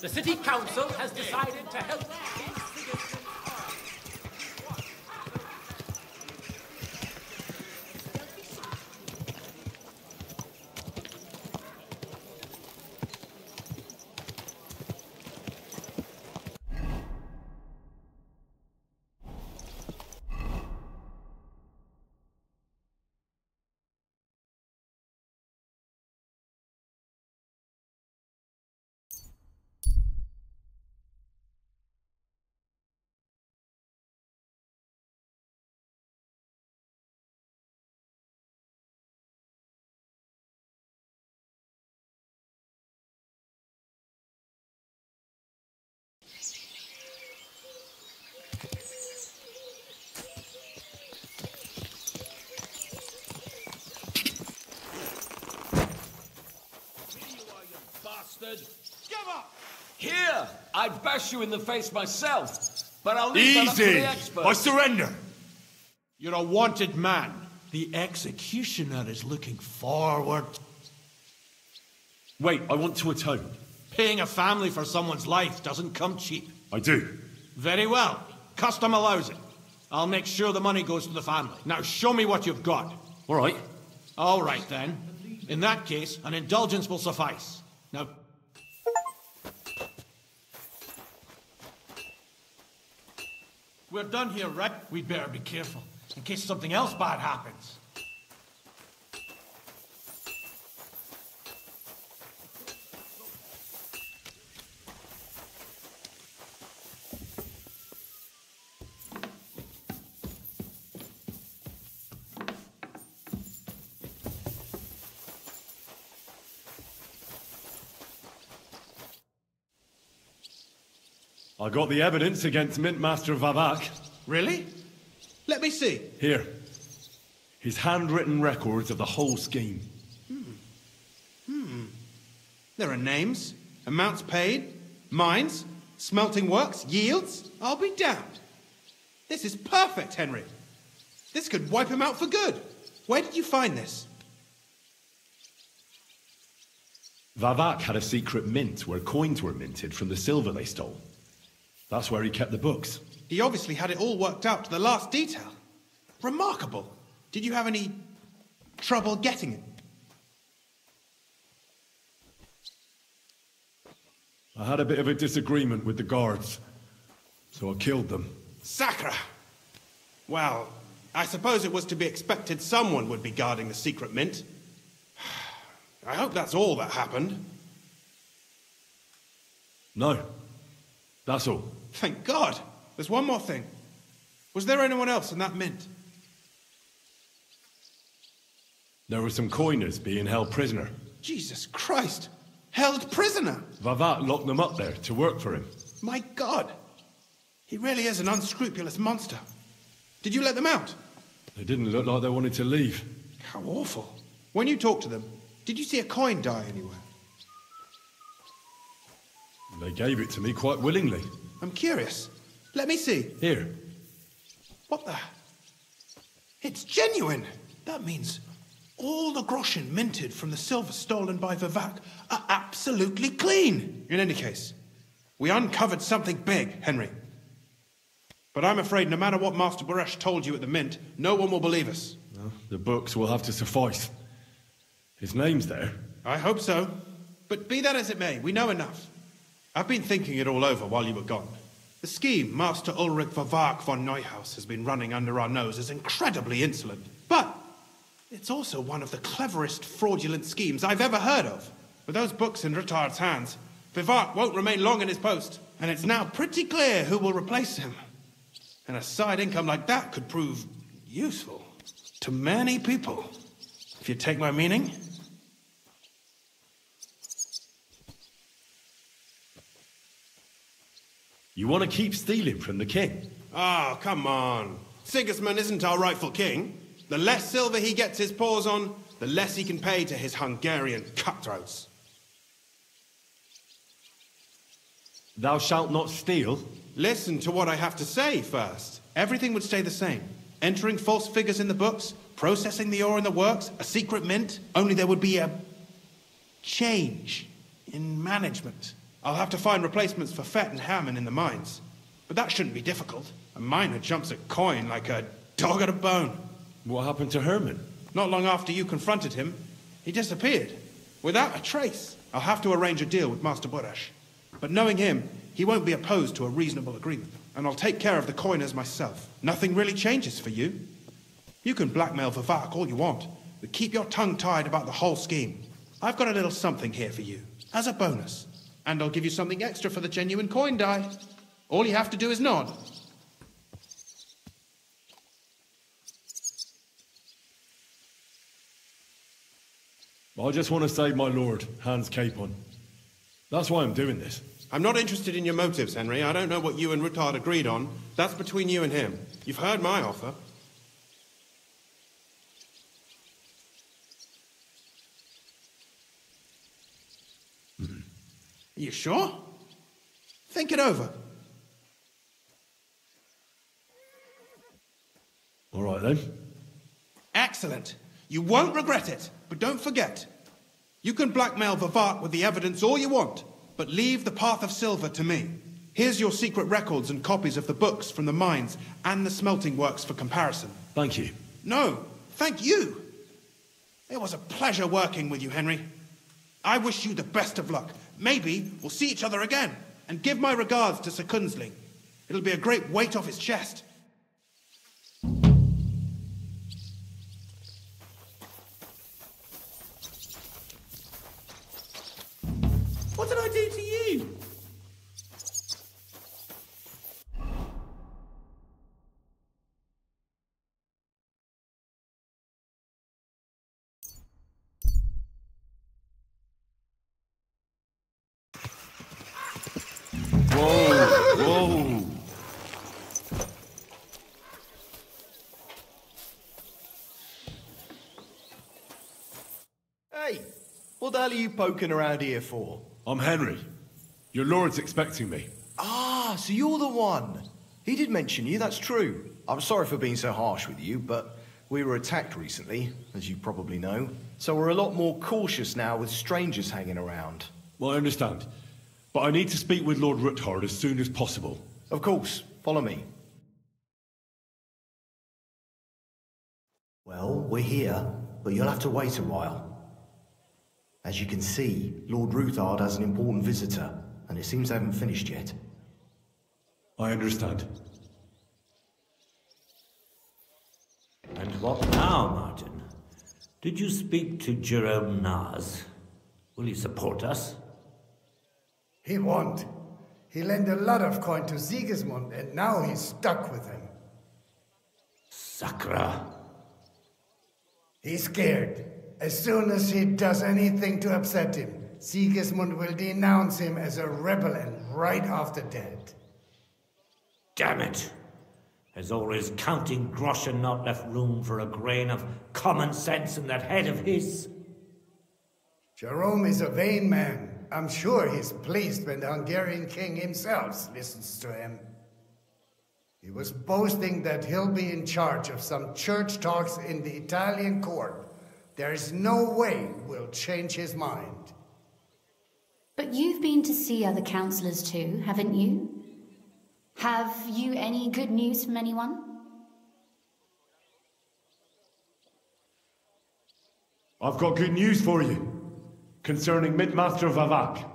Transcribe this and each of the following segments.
The City Council has decided to help. Give up! Here! I'd bash you in the face myself, but I'll leave that up to Easy! the experts. I surrender! You're a wanted man. The executioner is looking forward. Wait, I want to atone. Paying a family for someone's life doesn't come cheap. I do. Very well. Custom allows it. I'll make sure the money goes to the family. Now show me what you've got. All right. All right, then. In that case, an indulgence will suffice. Now... We're done here, right? We'd better be careful, in case something else bad happens. I got the evidence against Mint Master Vavak. Really? Let me see. Here. His handwritten records of the whole scheme. There are names, amounts paid, mines, smelting works, yields. I'll be damned. This is perfect, Henry. This could wipe him out for good. Where did you find this? Vavak had a secret mint where coins were minted from the silver they stole. That's where he kept the books. He obviously had it all worked out to the last detail. Remarkable. Did you have any trouble getting it? I had a bit of a disagreement with the guards, so I killed them. Sacre! Well, I suppose it was to be expected someone would be guarding the secret mint. I hope that's all that happened. No. That's all. Thank God! There's one more thing. Was there anyone else in that mint? There were some coiners being held prisoner. Jesus Christ! Held prisoner! Vavak locked them up there to work for him. My God! He really is an unscrupulous monster. Did you let them out? They didn't look like they wanted to leave. How awful. When you talked to them, did you see a coin die anywhere? They gave it to me quite willingly. I'm curious. Let me see. Here. What the... It's genuine! That means all the groschen minted from the silver stolen by Vavak are absolutely clean! In any case, we uncovered something big, Henry. But I'm afraid no matter what Master Baresh told you at the mint, no one will believe us. Well, the books will have to suffice. His name's there. I hope so. But be that as it may, we know enough. I've been thinking it all over while you were gone. The scheme Master Ulrich Vavak von Neuhaus has been running under our nose is incredibly insolent. But it's also one of the cleverest fraudulent schemes I've ever heard of. With those books in Rittard's hands, Vivart won't remain long in his post, and it's now pretty clear who will replace him. And a side income like that could prove useful to many people, if you take my meaning. You want to keep stealing from the king? Oh, come on. Sigismund isn't our rightful king. The less silver he gets his paws on, the less he can pay to his Hungarian cutthroats. Thou shalt not steal? Listen to what I have to say first. Everything would stay the same. Entering false figures in the books, processing the ore in the works, a secret mint, only there would be a change in management. I'll have to find replacements for Fett and Hammond in the mines. But that shouldn't be difficult. A miner jumps at coin like a dog at a bone. What happened to Herman? Not long after you confronted him, he disappeared. Without a trace. I'll have to arrange a deal with Master Burash. But knowing him, he won't be opposed to a reasonable agreement. And I'll take care of the coiners myself. Nothing really changes for you. You can blackmail Vivak all you want, but keep your tongue tied about the whole scheme. I've got a little something here for you, as a bonus. And I'll give you something extra for the genuine coin die. All you have to do is nod. I just want to save my lord, Hans Capon. That's why I'm doing this. I'm not interested in your motives, Henry. I don't know what you and Ruttard agreed on. That's between you and him. You've heard my offer. Are you sure? Think it over. All right, then. Excellent. You won't regret it, but don't forget. You can blackmail Vivart with the evidence all you want, but leave the Path of Silver to me. Here's your secret records and copies of the books from the mines and the smelting works for comparison. Thank you. No, thank you. It was a pleasure working with you, Henry. I wish you the best of luck. Maybe we'll see each other again. And give my regards to Sir Kunzling. It'll be a great weight off his chest. What did I do to you? Whoa! Hey, what the hell are you poking around here for? I'm Henry. Your lord's expecting me. Ah, so you're the one. He did mention you, that's true. I'm sorry for being so harsh with you, but we were attacked recently, as you probably know. So we're a lot more cautious now with strangers hanging around. Well, I understand. But I need to speak with Lord Ruttard as soon as possible. Of course, follow me. Well, we're here, but you'll have to wait a while. As you can see, Lord Ruthard has an important visitor, and it seems they haven't finished yet. I understand. And what now, Martin? Did you speak to Jerome Nars? Will he support us? He won't. He lent a lot of coin to Sigismund, and now he's stuck with him. Sakra. He's scared. As soon as he does anything to upset him, Sigismund will denounce him as a rebel and right after dead. Damn it! Has all his counting groschen not left room for a grain of common sense in that head of his? Jerome is a vain man. I'm sure he's pleased when the Hungarian king himself listens to him. He was boasting that he'll be in charge of some church talks in the Italian court. There is no way we'll change his mind. But you've been to see other councillors too, haven't you? Have you any good news from anyone? I've got good news for you. Concerning Midmaster Vavak.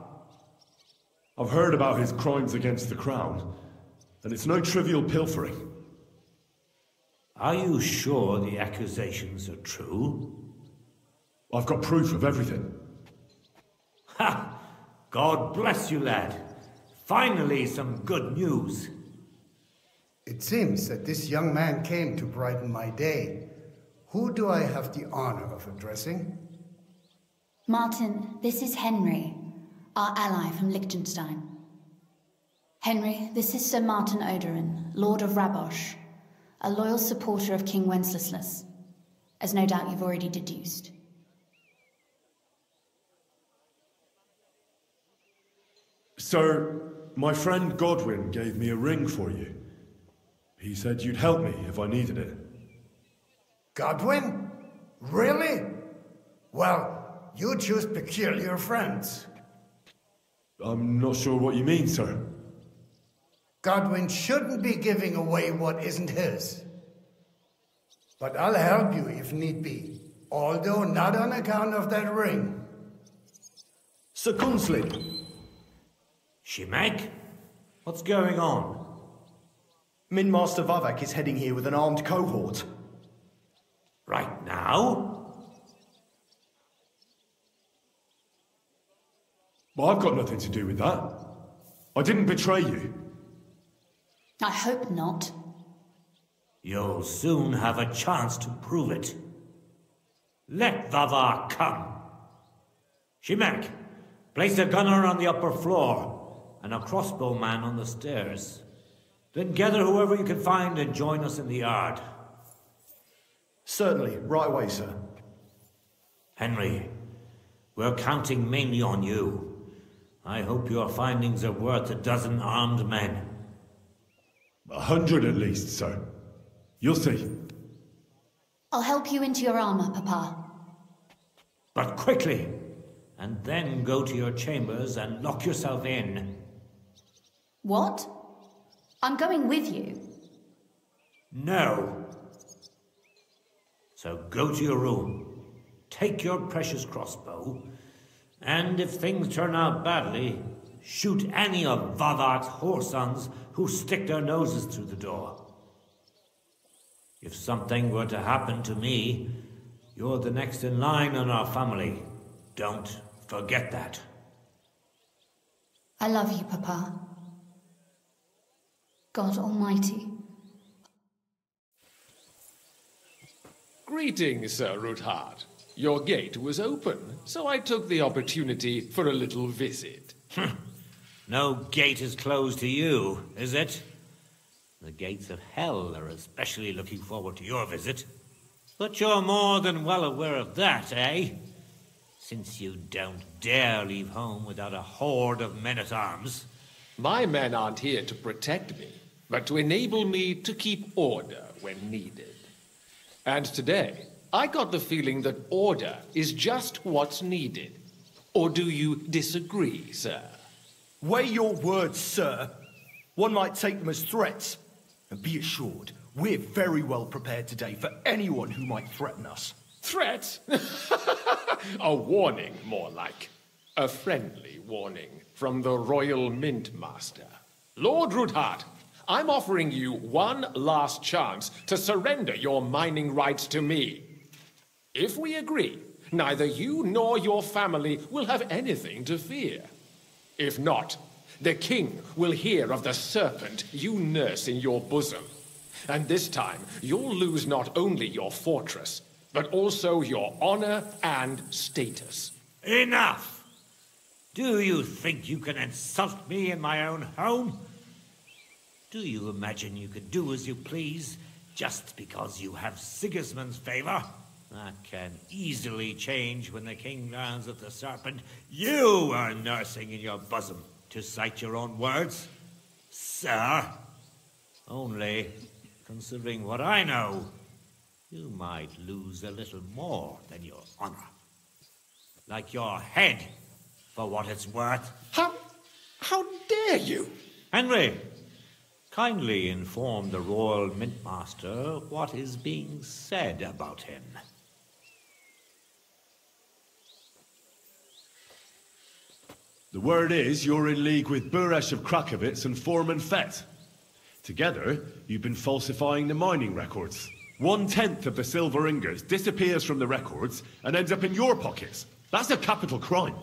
I've heard about his crimes against the crown, and it's no trivial pilfering. Are you sure the accusations are true? I've got proof of everything. Ha! God bless you, lad. Finally, some good news. It seems that this young man came to brighten my day. Who do I have the honor of addressing? Martin, this is Henry, our ally from Liechtenstein. Henry, this is Sir Martin Odorin, Lord of Rabosh, a loyal supporter of King Wenceslas, as no doubt you've already deduced. Sir, my friend Godwin gave me a ring for you. He said you'd help me if I needed it. Godwin? Really? Well, you choose peculiar friends. I'm not sure what you mean, sir. Godwyn shouldn't be giving away what isn't his. But I'll help you if need be, although not on account of that ring. Sir Gunsley. Shimek? What's going on? Min Master Vavak is heading here with an armed cohort. Right now? Well, I've got nothing to do with that. I didn't betray you. I hope not. You'll soon have a chance to prove it. Let Vavar come. Shimek, place a gunner on the upper floor and a crossbowman on the stairs. Then gather whoever you can find and join us in the yard. Certainly, right away, sir. Henry, we're counting mainly on you. I hope your findings are worth a dozen armed men. 100 at least, sir. You'll see. I'll help you into your armor, Papa. But quickly, and then go to your chambers and lock yourself in. What? I'm going with you. No. So go to your room, take your precious crossbow, and if things turn out badly, shoot any of Vavar's whoresons who stick their noses through the door. If something were to happen to me, you're the next in line in our family. Don't forget that. I love you, Papa. God Almighty. Greetings, Sir Ruthard. Your gate was open, so I took the opportunity for a little visit. No gate is closed to you, is it? The gates of hell are especially looking forward to your visit. But you're more than well aware of that, eh? Since you don't dare leave home without a horde of men-at-arms. My men aren't here to protect me, but to enable me to keep order when needed. And today, I got the feeling that order is just what's needed. Or do you disagree, sir? Weigh your words, sir. One might take them as threats. And be assured, we're very well prepared today for anyone who might threaten us. Threat? A warning, more like. A friendly warning from the Royal Mint Master. Lord Ruthard, I'm offering you one last chance to surrender your mining rights to me. If we agree, neither you nor your family will have anything to fear. If not, the king will hear of the serpent you nurse in your bosom. And this time, you'll lose not only your fortress, but also your honor and status. Enough! Do you think you can insult me in my own home? Do you imagine you could do as you please, just because you have Sigismund's favor? That can easily change when the king learns of the serpent you are nursing in your bosom, to cite your own words. Sir, only, considering what I know, you might lose a little more than your honor. Like your head, for what it's worth. How dare you? Henry, kindly inform the Royal Mintmaster what is being said about him. The word is you're in league with Buresh of Krakowitz and Foreman Fett. Together, you've been falsifying the mining records. 1/10 of the silver ingots disappears from the records and ends up in your pockets. That's a capital crime.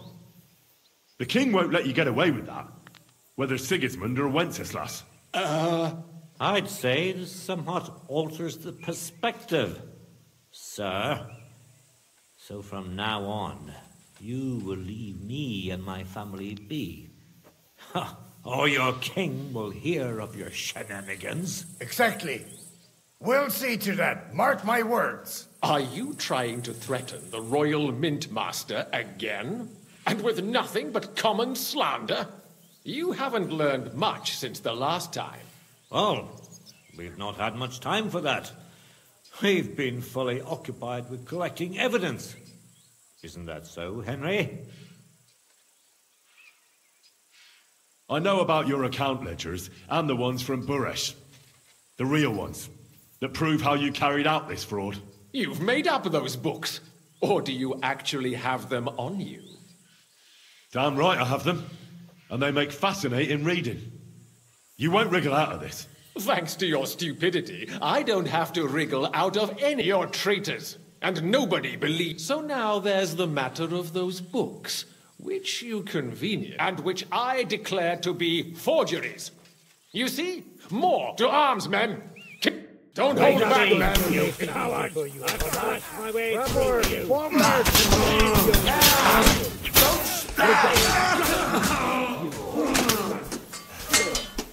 The king won't let you get away with that, whether Sigismund or Wenceslas. I'd say this somewhat alters the perspective, sir. So from now on, you will leave me and my family be. Or your king will hear of your shenanigans. Exactly. We'll see to that. Mark my words. Are you trying to threaten the Royal Mint Master again? And with nothing but common slander? You haven't learned much since the last time. Well, we've not had much time for that. We've been fully occupied with collecting evidence. Isn't that so, Henry? I know about your account ledgers, and the ones from Buresh. The real ones, that prove how you carried out this fraud. You've made up those books. Or do you actually have them on you? Damn right I have them. And they make fascinating reading. You won't wriggle out of this. Thanks to your stupidity, I don't have to wriggle out of any of your traitors. And nobody believes. So now there's the matter of those books, which you convenient, and which I declare to be forgeries. You see? More to arms, men! Don't hold back, men! You coward! My way Forward! Forward!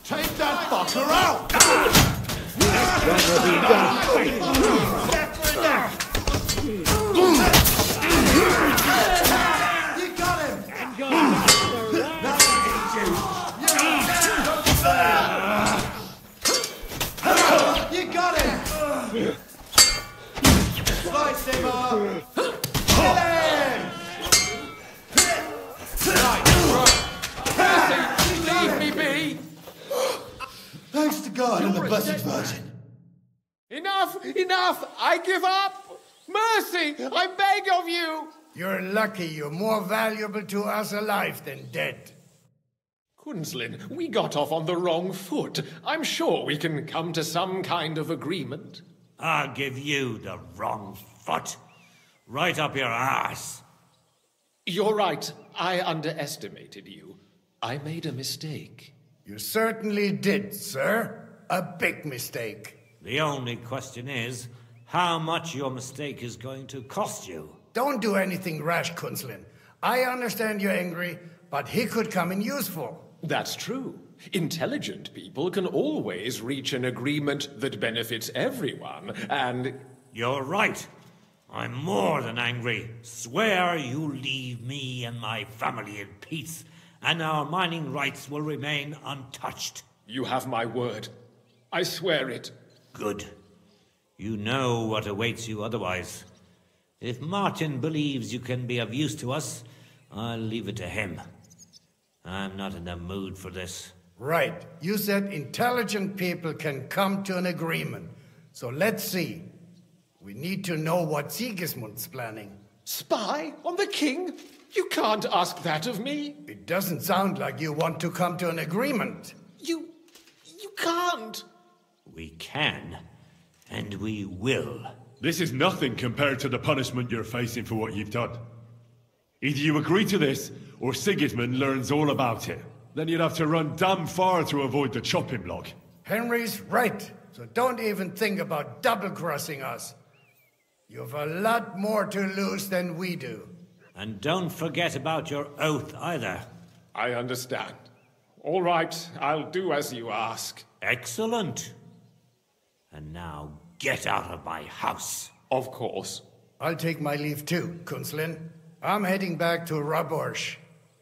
Take that fucker out! You got him! You got him! Slice him up! Kill him! Leave me be! Thanks to God and the Blessed Virgin. Enough! Enough! I give up! Mercy! I beg of you! You're lucky you're more valuable to us alive than dead. Kunslin, we got off on the wrong foot. I'm sure we can come to some kind of agreement. I'll give you the wrong foot. Right up your arse. You're right. I underestimated you. I made a mistake. You certainly did, sir. A big mistake. The only question is, how much your mistake is going to cost you. Don't do anything rash, Kunslin. I understand you're angry, but he could come in useful. That's true. Intelligent people can always reach an agreement that benefits everyone, and... You're right. I'm more than angry. Swear you leave me and my family in peace, and our mining rights will remain untouched. You have my word. I swear it. Good. You know what awaits you otherwise. If Martin believes you can be of use to us, I'll leave it to him. I'm not in the mood for this. Right. You said intelligent people can come to an agreement. So let's see. We need to know what Sigismund's planning. Spy on the king? You can't ask that of me. It doesn't sound like you want to come to an agreement. You can't. We can, and we will. This is nothing compared to the punishment you're facing for what you've done. Either you agree to this, or Sigismund learns all about it. Then you'd have to run damn far to avoid the chopping block. Henry's right, so don't even think about double-crossing us. You've a lot more to lose than we do. And don't forget about your oath either. I understand. All right, I'll do as you ask. Excellent. And now get out of my house. Of course. I'll take my leave too, Kunslin. I'm heading back to Warhorse.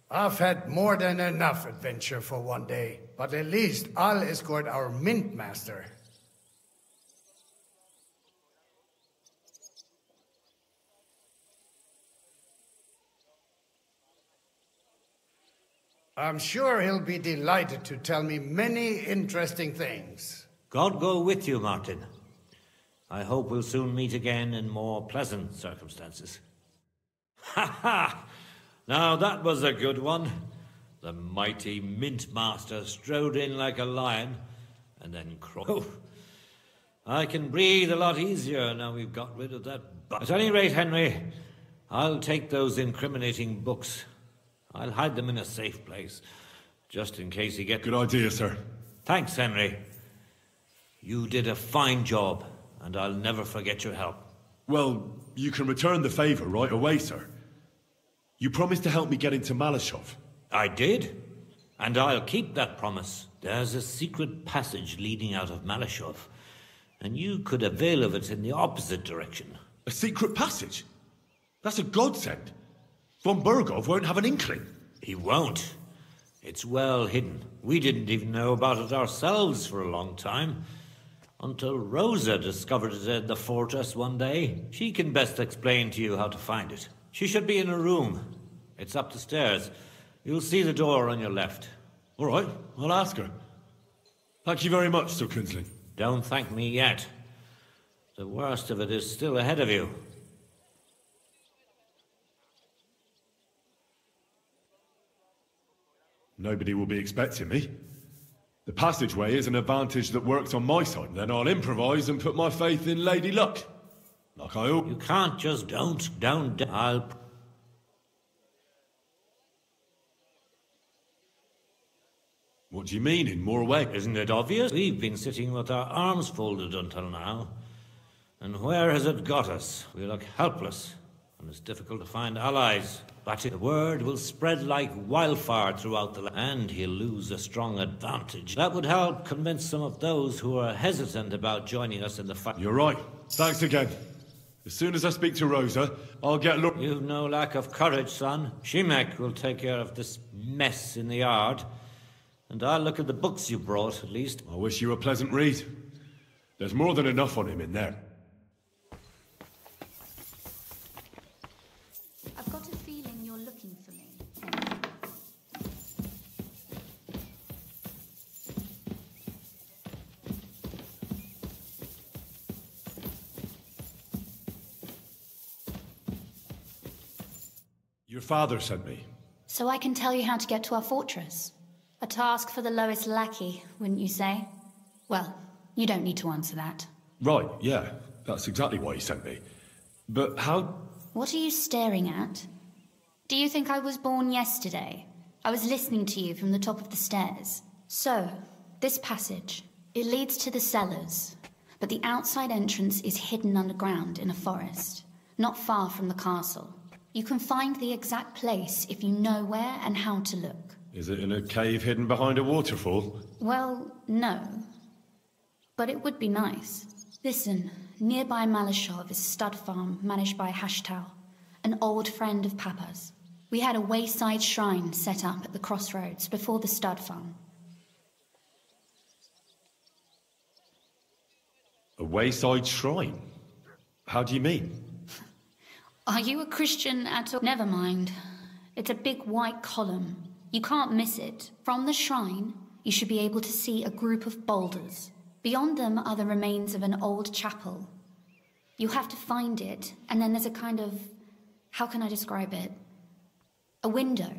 I've had more than enough adventure for one day, but at least I'll escort our mint master. I'm sure he'll be delighted to tell me many interesting things. God go with you, Martin. I hope we'll soon meet again in more pleasant circumstances. Ha ha! Now that was a good one. The mighty Mint Master strode in like a lion, and then crawled. I can breathe a lot easier now we've got rid of that At any rate, Henry, I'll take those incriminating books. I'll hide them in a safe place, just in case he gets... Good idea, sir. Thanks, Henry. You did a fine job, and I'll never forget your help. Well, you can return the favor right away, sir. You promised to help me get into Malashov. I did, and I'll keep that promise. There's a secret passage leading out of Malashov, and you could avail of it in the opposite direction. A secret passage? That's a godsend. Von Burgov won't have an inkling. He won't. It's well hidden. We didn't even know about it ourselves for a long time. Until Rosa discovered it in the fortress one day. She can best explain to you how to find it. She should be in a room. It's up the stairs. You'll see the door on your left. All right, I'll ask her. Thank you very much, Sir Kinsling. Don't thank me yet. The worst of it is still ahead of you. Nobody will be expecting me. The passageway is an advantage that works on my side. Then I'll improvise and put my faith in Lady Luck. Like I hope. You can't just don't. I'll... What do you mean, in more ways? Isn't it obvious? We've been sitting with our arms folded until now. And where has it got us? We look helpless, and it's difficult to find allies. But the word will spread like wildfire throughout the land, and he'll lose a strong advantage. That would help convince some of those who are hesitant about joining us in the fight. You're right. Thanks again. As soon as I speak to Rosa, I'll get look. You've no lack of courage, son. Shimek will take care of this mess in the yard. And I'll look at the books you brought, at least. I wish you a pleasant read. There's more than enough on him in there. I've got a feeling you're looking for me. Your father sent me. So I can tell you how to get to our fortress. A task for the lowest lackey, wouldn't you say? Well, you don't need to answer that. Right, yeah. That's exactly why he sent me. But how... What are you staring at? Do you think I was born yesterday? I was listening to you from the top of the stairs. So, this passage, it leads to the cellars, but the outside entrance is hidden underground in a forest, not far from the castle. You can find the exact place if you know where and how to look. Is it in a cave hidden behind a waterfall? Well, no. But it would be nice. Listen, nearby Malashov is a stud farm managed by Hashtal, an old friend of Papa's. We had a wayside shrine set up at the crossroads before the stud farm. A wayside shrine? How do you mean? Are you a Christian at all? Never mind. It's a big white column. You can't miss it. From the shrine, you should be able to see a group of boulders. Beyond them are the remains of an old chapel. You have to find it, and then there's a kind of... how can I describe it? A window.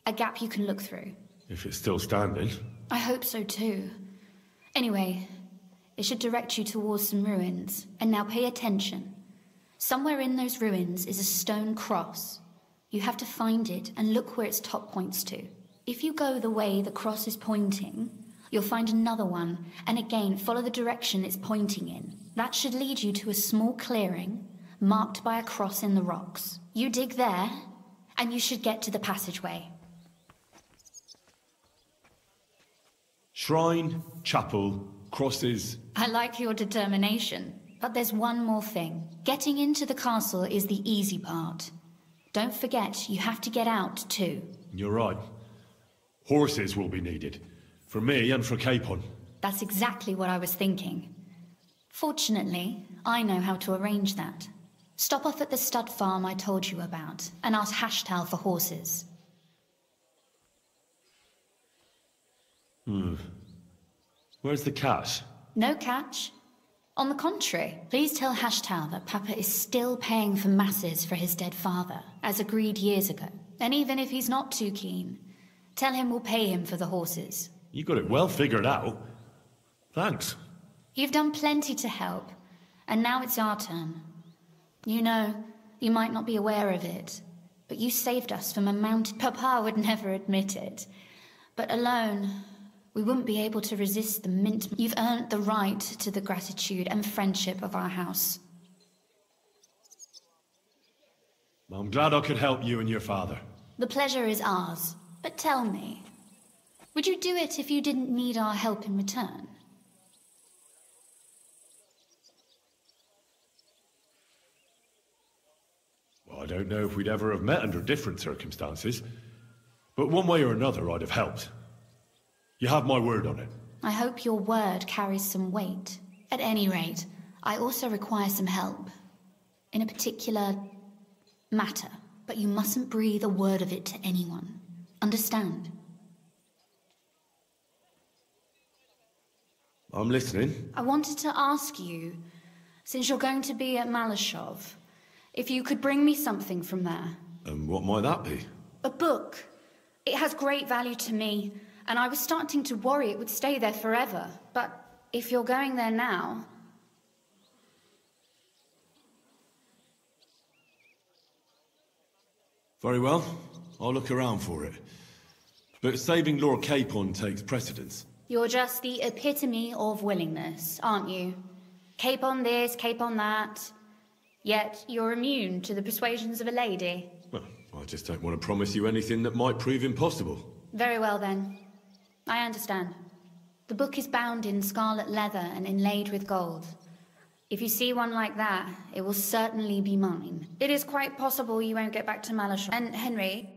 A gap you can look through. If it's still standing. I hope so too. Anyway, it should direct you towards some ruins. And now pay attention. Somewhere in those ruins is a stone cross. You have to find it and look where its top points to. If you go the way the cross is pointing, you'll find another one, and again follow the direction it's pointing in. That should lead you to a small clearing, marked by a cross in the rocks. You dig there, and you should get to the passageway. Shrine, chapel, crosses... I like your determination, but there's one more thing. Getting into the castle is the easy part. Don't forget, you have to get out, too. You're right. Horses will be needed. For me and for Capon. That's exactly what I was thinking. Fortunately, I know how to arrange that. Stop off at the stud farm I told you about, and ask Hashtal for horses. Where's the cash? No catch. On the contrary, please tell Hashtal that Papa is still paying for masses for his dead father, as agreed years ago. And even if he's not too keen, tell him we'll pay him for the horses. You got it well figured out. Thanks. You've done plenty to help, and now it's our turn. You know, you might not be aware of it, but you saved us from a mountain. Papa would never admit it. But alone, we wouldn't be able to resist the mint. You've earned the right to the gratitude and friendship of our house. I'm glad I could help you and your father. The pleasure is ours. But tell me, would you do it if you didn't need our help in return? Well, I don't know if we'd ever have met under different circumstances, but one way or another I'd have helped. You have my word on it. I hope your word carries some weight. At any rate, I also require some help. In a particular matter, but you mustn't breathe a word of it to anyone. Understand? I'm listening. I wanted to ask you, since you're going to be at Malashov, if you could bring me something from there. And what might that be? A book. It has great value to me, and I was starting to worry it would stay there forever. But if you're going there now... Very well. I'll look around for it. But saving Lord Capon takes precedence. You're just the epitome of willingness, aren't you? Capon this, Capon that. Yet you're immune to the persuasions of a lady. Well, I just don't want to promise you anything that might prove impossible. Very well, then. I understand. The book is bound in scarlet leather and inlaid with gold. If you see one like that, it will certainly be mine. It is quite possible you won't get back to Malashov. And Henry,